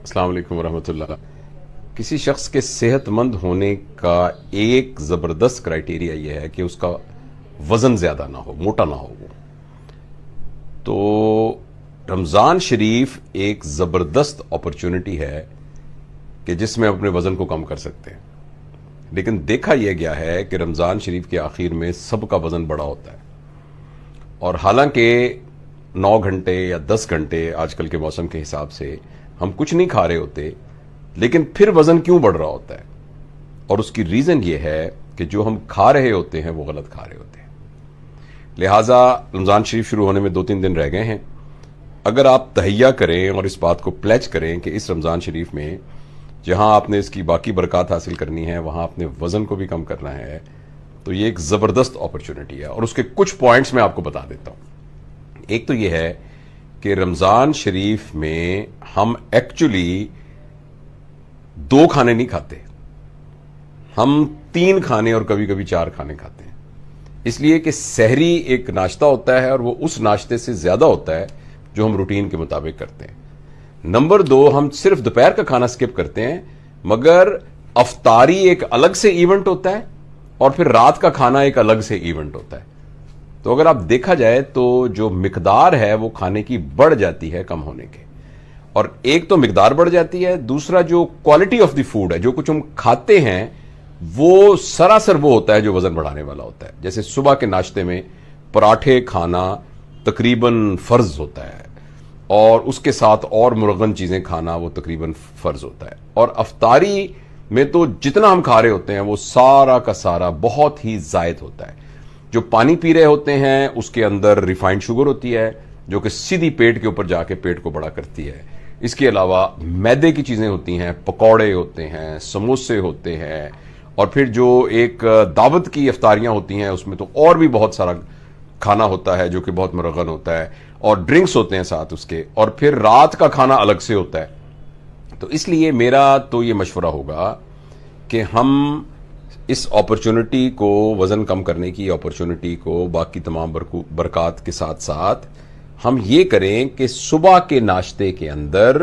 السلام علیکم ورحمۃ اللہ۔ کسی شخص کے صحت مند ہونے کا ایک زبردست کرائیٹیریا یہ ہے کہ اس کا وزن زیادہ نہ ہو، موٹا نہ ہو وہ۔ تو رمضان شریف ایک زبردست اپرچونٹی ہے کہ جس میں اپنے وزن کو کم کر سکتے ہیں، لیکن دیکھا یہ گیا ہے کہ رمضان شریف کے آخر میں سب کا وزن بڑا ہوتا ہے، اور حالانکہ 9 گھنٹے یا 10 گھنٹے آج کل کے موسم کے حساب سے ہم کچھ نہیں کھا رہے ہوتے، لیکن پھر وزن کیوں بڑھ رہا ہوتا ہے؟ اور اس کی ریزن یہ ہے کہ جو ہم کھا رہے ہوتے ہیں وہ غلط کھا رہے ہوتے ہیں۔ لہٰذا رمضان شریف شروع ہونے میں 2-3 دن رہ گئے ہیں۔ اگر آپ تہیہ کریں اور اس بات کو پلیج کریں کہ اس رمضان شریف میں جہاں آپ نے اس کی باقی برکات حاصل کرنی ہے وہاں اپنے وزن کو بھی کم کرنا ہے، تو یہ ایک زبردست اپرچونٹی ہے، اور اس کے کچھ پوائنٹس میں آپ کو بتا دیتا ہوں۔ ایک تو یہ ہے کہ رمضان شریف میں ہم ایکچولی 2 کھانے نہیں کھاتے، ہم 3 کھانے اور کبھی کبھی 4 کھانے کھاتے ہیں، اس لیے کہ سحری ایک ناشتہ ہوتا ہے اور وہ اس ناشتے سے زیادہ ہوتا ہے جو ہم روٹین کے مطابق کرتے ہیں۔ نمبر 2، ہم صرف دوپہر کا کھانا سکپ کرتے ہیں، مگر افطاری ایک الگ سے ایونٹ ہوتا ہے اور پھر رات کا کھانا ایک الگ سے ایونٹ ہوتا ہے۔ تو اگر آپ دیکھا جائے تو جو مقدار ہے وہ کھانے کی بڑھ جاتی ہے کم ہونے کے، اور ایک تو مقدار بڑھ جاتی ہے، دوسرا جو کوالٹی آف دی فوڈ ہے، جو کچھ ہم کھاتے ہیں وہ سراسر وہ ہوتا ہے جو وزن بڑھانے والا ہوتا ہے۔ جیسے صبح کے ناشتے میں پراٹھے کھانا تقریباً فرض ہوتا ہے، اور اس کے ساتھ اور مرغن چیزیں کھانا وہ تقریباً فرض ہوتا ہے، اور افطاری میں تو جتنا ہم کھا رہے ہوتے ہیں وہ سارا کا سارا بہت ہی زائد ہوتا ہے۔ جو پانی پی رہے ہوتے ہیں اس کے اندر ریفائنڈ شوگر ہوتی ہے جو کہ سیدھی پیٹ کے اوپر جا کے پیٹ کو بڑا کرتی ہے۔ اس کے علاوہ میدے کی چیزیں ہوتی ہیں، پکوڑے ہوتے ہیں، سموسے ہوتے ہیں، اور پھر جو ایک دعوت کی افطاریاں ہوتی ہیں اس میں تو اور بھی بہت سارا کھانا ہوتا ہے جو کہ بہت مرغن ہوتا ہے، اور ڈرنکس ہوتے ہیں ساتھ اس کے، اور پھر رات کا کھانا الگ سے ہوتا ہے۔ تو اس لیے میرا تو یہ مشورہ ہوگا کہ ہم اس اپرچونٹی کو، وزن کم کرنے کی اپرچونٹی کو باقی تمام برکات کے ساتھ ساتھ ہم یہ کریں کہ صبح کے ناشتے کے اندر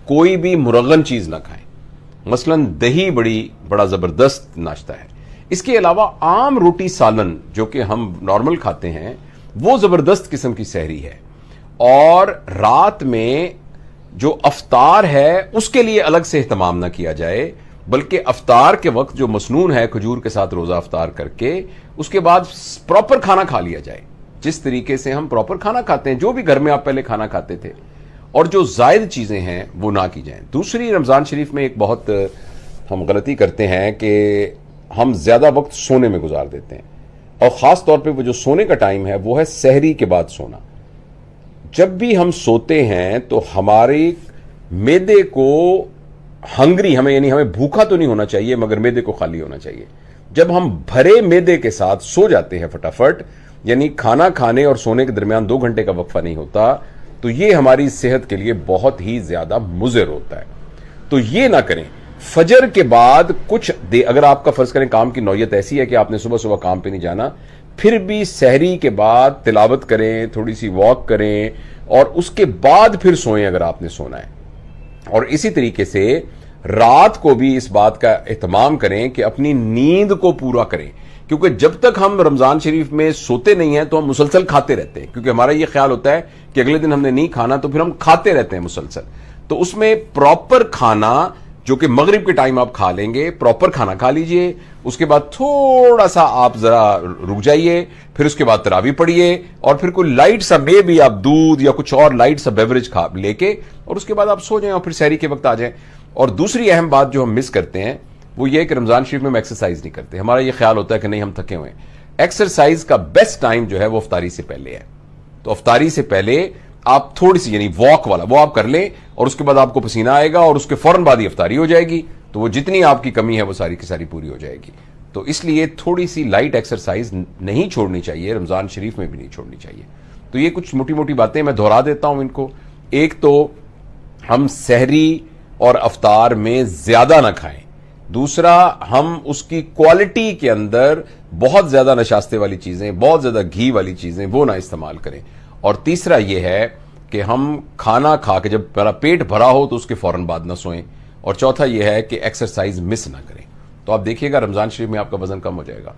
کوئی بھی مرغن چیز نہ کھائیں۔ مثلا دہی بڑا زبردست ناشتہ ہے۔ اس کے علاوہ عام روٹی سالن جو کہ ہم نارمل کھاتے ہیں وہ زبردست قسم کی سحری ہے، اور رات میں جو افطار ہے اس کے لیے الگ سے اہتمام نہ کیا جائے، بلکہ افطار کے وقت جو مسنون ہے کھجور کے ساتھ روزہ افطار کر کے اس کے بعد پراپر کھانا کھا لیا جائے، جس طریقے سے ہم پراپر کھانا کھاتے ہیں، جو بھی گھر میں آپ پہلے کھانا کھاتے تھے، اور جو زائد چیزیں ہیں وہ نہ کی جائیں۔ دوسری، رمضان شریف میں ایک بہت ہم غلطی کرتے ہیں کہ ہم زیادہ وقت سونے میں گزار دیتے ہیں، اور خاص طور پہ وہ جو سونے کا ٹائم ہے وہ ہے سحری کے بعد سونا۔ جب بھی ہم سوتے ہیں تو ہمارے معدے کو ہمیں بھوکا تو نہیں ہونا چاہیے، مگر معدے کو خالی ہونا چاہیے۔ جب ہم بھرے معدے کے ساتھ سو جاتے ہیں فٹافٹ، یعنی کھانا کھانے اور سونے کے درمیان 2 گھنٹے کا وقفہ نہیں ہوتا، تو یہ ہماری صحت کے لیے بہت ہی زیادہ مضر ہوتا ہے۔ تو یہ نہ کریں۔ فجر کے بعد اگر آپ کا فرض کریں کام کی نوعیت ایسی ہے کہ آپ نے صبح صبح کام پہ نہیں جانا، پھر بھی سحری کے بعد تلاوت کریں، تھوڑی سی واک کریں، اور اس کے بعد پھر سوئیں اگر آپ نے سونا ہے۔ اور اسی طریقے سے رات کو بھی اس بات کا اہتمام کریں کہ اپنی نیند کو پورا کریں، کیونکہ جب تک ہم رمضان شریف میں سوتے نہیں ہیں تو ہم مسلسل کھاتے رہتے ہیں، کیونکہ ہمارا یہ خیال ہوتا ہے کہ اگلے دن ہم نے نہیں کھانا، تو پھر ہم کھاتے رہتے ہیں مسلسل۔ تو اس میں پراپر کھانا جو کہ مغرب کے ٹائم آپ کھا لیں گے، پراپر کھانا کھا لیجئے، اس کے بعد تھوڑا سا آپ ذرا رک جائیے، پھر اس کے بعد تراویح پڑھیے، اور پھر کوئی لائٹ سا بھی آپ دودھ یا کچھ اور لائٹ سا بیوریج لے کے، اور اس کے بعد آپ سو جائیں اور پھر سحری کے وقت آ جائیں۔ اور دوسری اہم بات جو ہم مس کرتے ہیں وہ یہ کہ رمضان شریف میں ہم ایکسرسائز نہیں کرتے۔ ہمارا یہ خیال ہوتا ہے کہ نہیں، ہم تھکے ہوئے ہیں۔ ایکسرسائز کا بیسٹ ٹائم جو ہے وہ افطاری سے پہلے ہے۔ تو افطاری سے پہلے آپ تھوڑی سی، یعنی واک والا وہ آپ کر لیں، اور اس کے بعد آپ کو پسینہ آئے گا، اور اس کے فوراً بعد ہی افطاری ہو جائے گی، تو وہ جتنی آپ کی کمی ہے وہ ساری کی ساری پوری ہو جائے گی۔ تو اس لیے تھوڑی سی لائٹ ایکسرسائز نہیں چھوڑنی چاہیے، رمضان شریف میں بھی نہیں چھوڑنی چاہیے۔ تو یہ کچھ موٹی موٹی باتیں میں دہرا دیتا ہوں ان کو۔ ایک تو ہم سحری اور افطار میں زیادہ نہ کھائیں، دوسرا ہم اس کی کوالٹی کے اندر بہت زیادہ نشاستے والی چیزیں، بہت زیادہ گھی والی چیزیں وہ نہ استعمال کریں، اور تیسرا یہ ہے کہ ہم کھانا کھا کے جب میرا پیٹ بھرا ہو تو اس کے فوراً بعد نہ سوئیں، اور چوتھا یہ ہے کہ ایکسرسائز مس نہ کریں. تو آپ دیکھیے گا رمضان شریف میں آپ کا وزن کم ہو جائے گا.